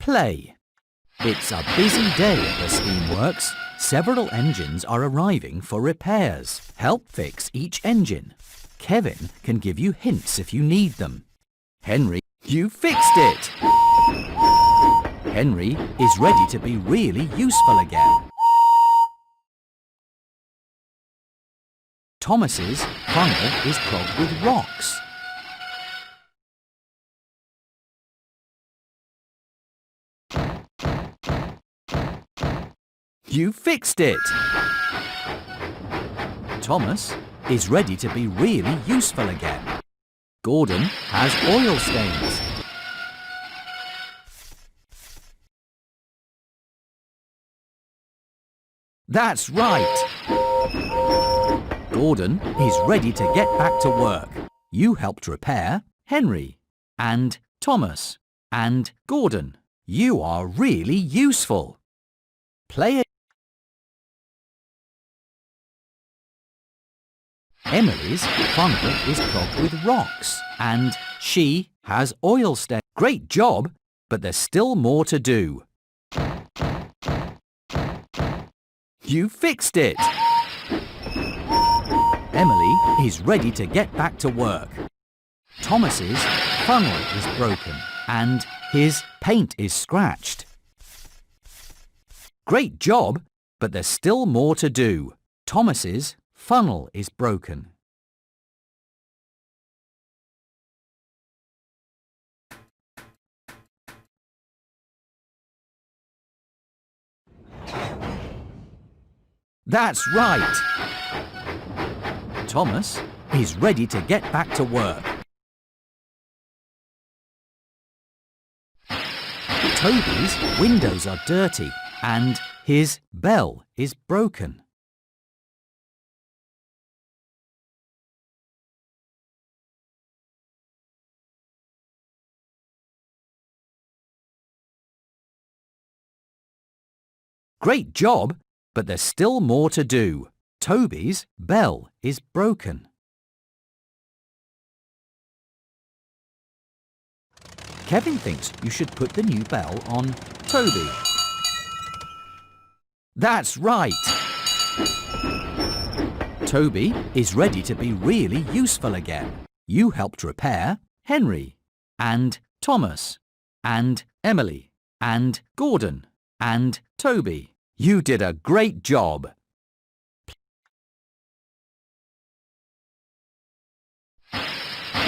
Play. It's a busy day at the Steamworks. Several engines are arriving for repairs. Help fix each engine. Kevin can give you hints if you need them. Henry, you fixed it! Henry is ready to be really useful again. Thomas's funnel is clogged with rocks. You fixed it! Thomas is ready to be really useful again. Gordon has oil stains. That's right! Gordon is ready to get back to work. You helped repair Henry and Thomas and Gordon. You are really useful. Play it. Emily's funnel is clogged with rocks and she has oil stains. Great job, but there's still more to do. You fixed it! Emily is ready to get back to work. Thomas's funnel is broken and his paint is scratched. Great job, but there's still more to do. Thomas's funnel is broken. That's right! Thomas is ready to get back to work. Toby's windows are dirty and his bell is broken. Great job, but there's still more to do. Toby's bell is broken. Kevin thinks you should put the new bell on Toby. That's right! Toby is ready to be really useful again. You helped repair Henry and Thomas and Emily and Gordon and Toby. You did a great job.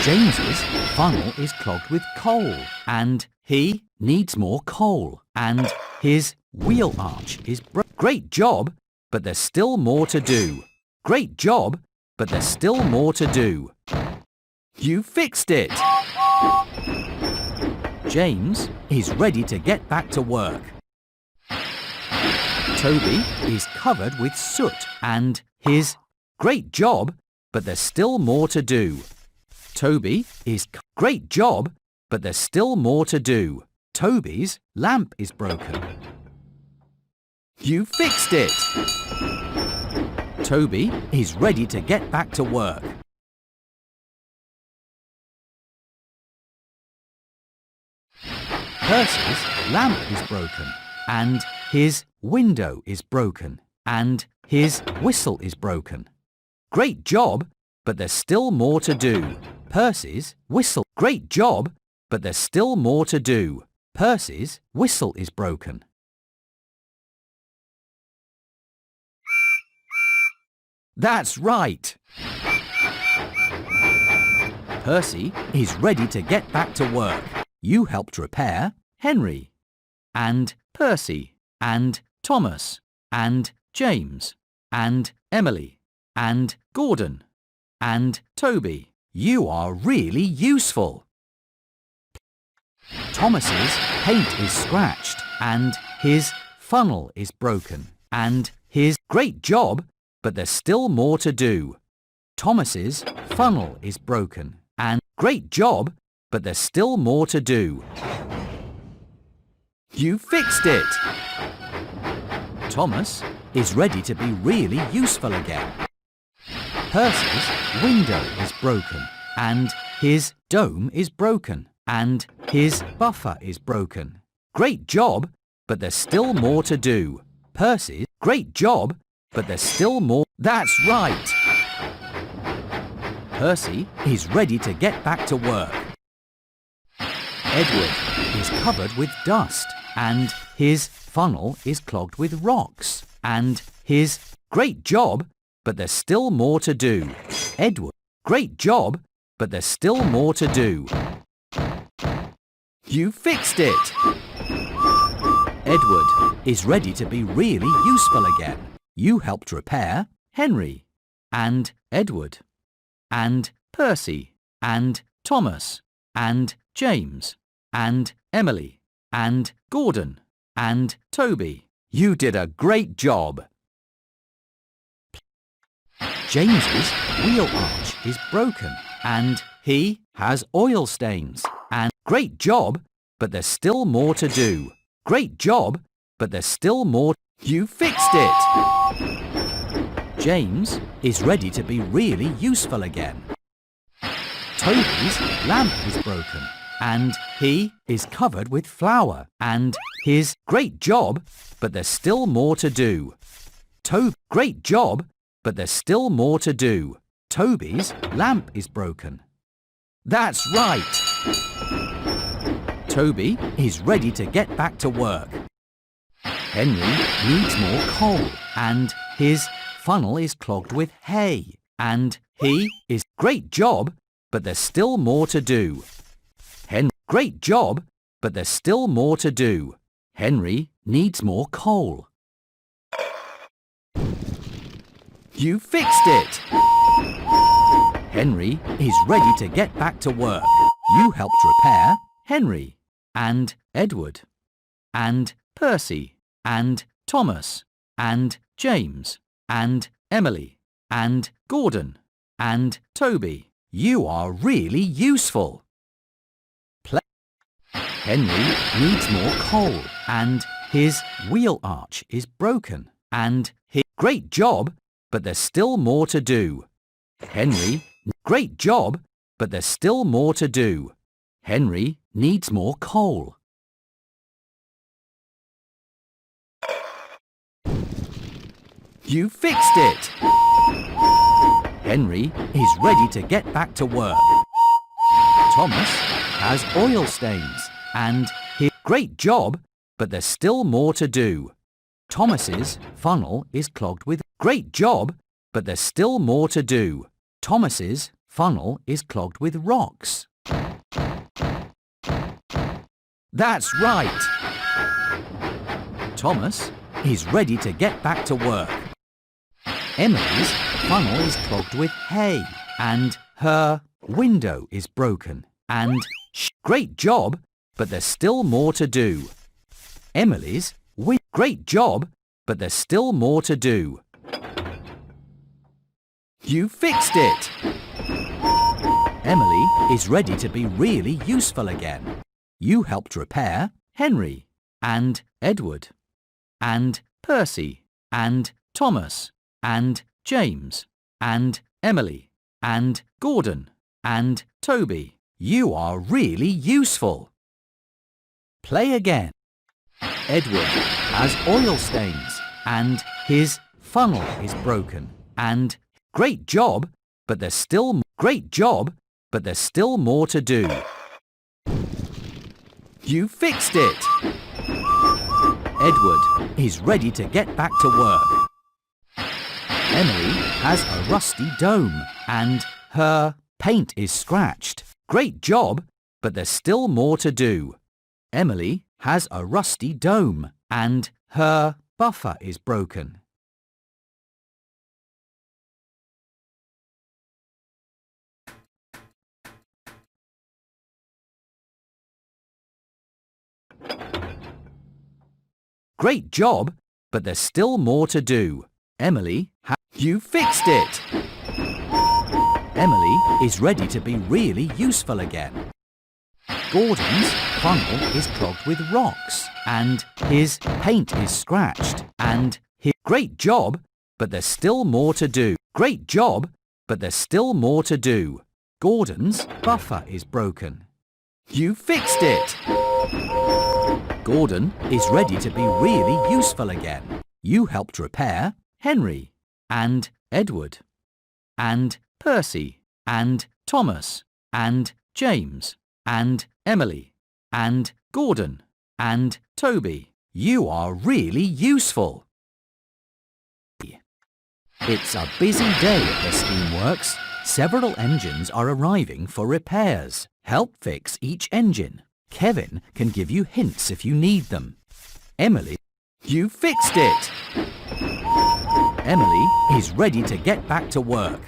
James's funnel is clogged with coal and he needs more coal and his wheel arch is broken. Great job, but there's still more to do. Great job, but there's still more to do. You fixed it! James is ready to get back to work. Toby is covered with soot and his great job, but there's still more to do. Toby is great job, but there's still more to do. Toby's lamp is broken. You fixed it! Toby is ready to get back to work. Percy's lamp is broken and his window is broken and his whistle is broken. Great job, but there's still more to do. Percy's whistle. Great job, but there's still more to do. Percy's whistle is broken. That's right! Percy is ready to get back to work. You helped repair Henry and Percy and Thomas and James and Emily and Gordon and Toby. You are really useful. Thomas's paint is scratched and his funnel is broken and his great job, but there's still more to do. Thomas's funnel is broken and great job, but there's still more to do. You fixed it! Thomas is ready to be really useful again. Percy's window is broken and his dome is broken and his buffer is broken. great job, but there's still more to do. Percy, great job, but there's still more. That's right. Percy is ready to get back to work. Edward is covered with dust and his funnel is clogged with rocks and his great job, but there's still more to do. Edward, great job, but there's still more to do. You fixed it! Edward is ready to be really useful again. You helped repair Henry and Edward and Percy and Thomas and James and Emily and Gordon and Toby. You did a great job. James's wheel arch is broken and he has oil stains. And great job, but there's still more to do. Great job, but there's still more. You fixed it! James is ready to be really useful again. Toby's lamp is broken and he is covered with flour and his great job, but there's still more to do. Great job, but there's still more to do. Toby's lamp is broken. That's right! Toby is ready to get back to work. Henry needs more coal and his funnel is clogged with hay and he is great job, but there's still more to do. Great job, but there's still more to do. Henry needs more coal. You fixed it! Henry is ready to get back to work. You helped repair Henry and Edward and Percy and Thomas and James and Emily and Gordon and Toby. You are really useful. Henry needs more coal and his wheel arch is broken and his great job, but there's still more to do. Henry, great job, but there's still more to do. Henry needs more coal. You fixed it! Henry is ready to get back to work. Thomas has oil stains and his great job, but there's still more to do. Thomas's funnel is clogged with great job, but there's still more to do. Thomas's funnel is clogged with rocks. That's right! Thomas is ready to get back to work. Emily's funnel is clogged with hay and her window is broken and great job, but there's still more to do. Emily's great job, but there's still more to do. You fixed it! Emily is ready to be really useful again. You helped repair Henry and Edward and Percy and Thomas and James and Emily and Gordon and Toby. You are really useful. Play again. Edward has oil stains and his funnel is broken and great job, but there's still more to do. You fixed it! Edward is ready to get back to work. Emily has a rusty dome and her paint is scratched. Great job, but there's still more to do. Emily has a rusty dome and her buffer is broken. Great job, but there's still more to do. Emily, you fixed it! Emily is ready to be really useful again. Gordon's funnel is clogged with rocks and his paint is scratched and his great job, but there's still more to do. Great job, but there's still more to do. Gordon's buffer is broken. You fixed it! Gordon is ready to be really useful again. You helped repair Henry and Edward and Percy and Thomas and James and Emily and Gordon and Toby. You are really useful. It's a busy day at the Steamworks. Several engines are arriving for repairs. Help fix each engine. Kevin can give you hints if you need them. Emily, you fixed it! Emily is ready to get back to work.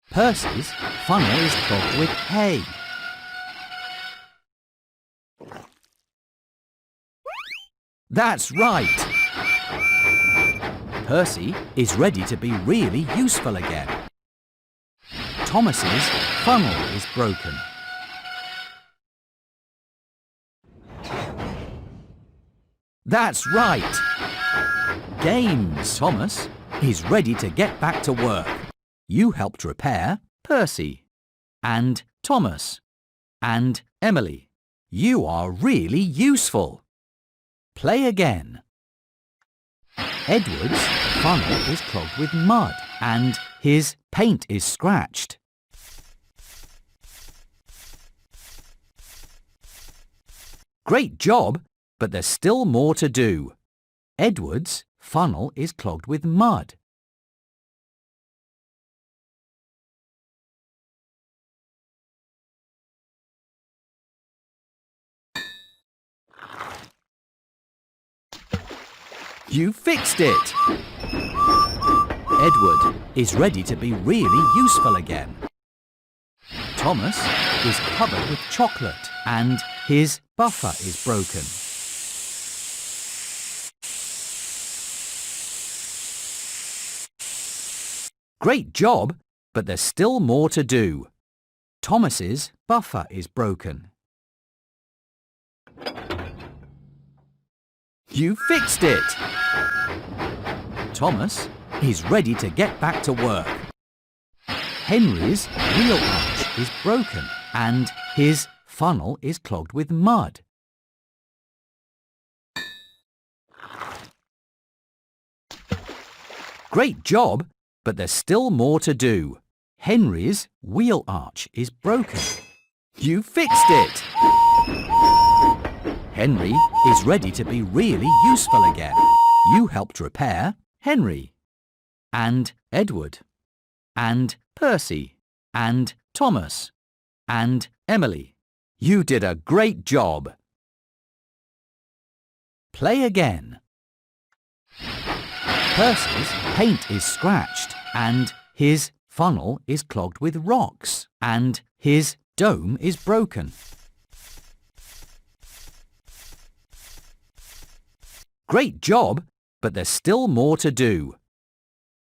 Percy's funnel is clogged with hay. That's right! Percy is ready to be really useful again. Thomas's funnel is broken. That's right! Games! Thomas is ready to get back to work. You helped repair Percy and Thomas and Emily. You are really useful. Play again. Edward's funnel is clogged with mud and his paint is scratched. Great job, but there's still more to do. Edward's funnel is clogged with mud. You fixed it! Edward is ready to be really useful again. Thomas is covered with chocolate and his buffer is broken. Great job, but there's still more to do. Thomas's buffer is broken. You fixed it! Thomas is ready to get back to work. Henry's wheel arch is broken and his funnel is clogged with mud. Great job, but there's still more to do. Henry's wheel arch is broken. You fixed it! Henry is ready to be really useful again. You helped repair Henry and Edward and Percy and Thomas and Emily. You did a great job. Play again. Percy's paint is scratched and his funnel is clogged with rocks and his dome is broken. Great job, but there's still more to do.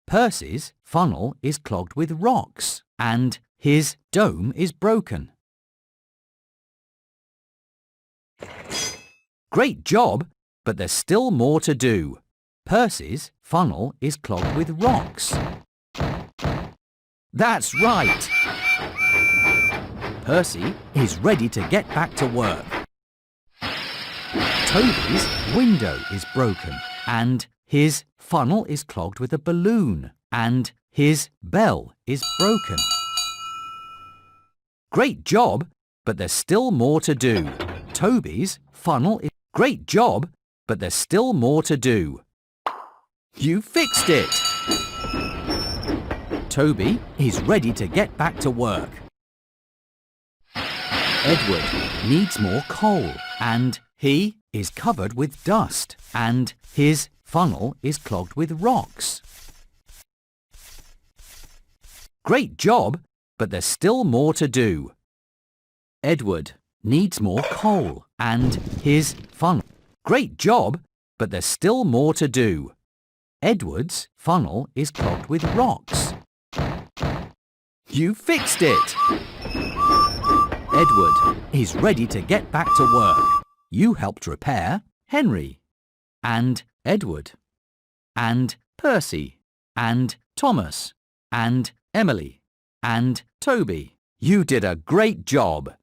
Percy's funnel is clogged with rocks and his dome is broken. Great job, but there's still more to do. Percy's funnel is clogged with rocks. That's right! Percy is ready to get back to work. Toby's window is broken and his funnel is clogged with a balloon and his bell is broken. Great job, but there's still more to do. Toby's funnel is... Great job, but there's still more to do. You fixed it! Toby is ready to get back to work. Edward needs more coal and he is covered with dust and his funnel is clogged with rocks. Great job, but there's still more to do. Edward needs more coal and his funnel. Great job, but there's still more to do. Edward's funnel is clogged with rocks. You fixed it! Edward is ready to get back to work. You helped repair Henry and Edward and Percy and Thomas and Emily and Toby. You did a great job.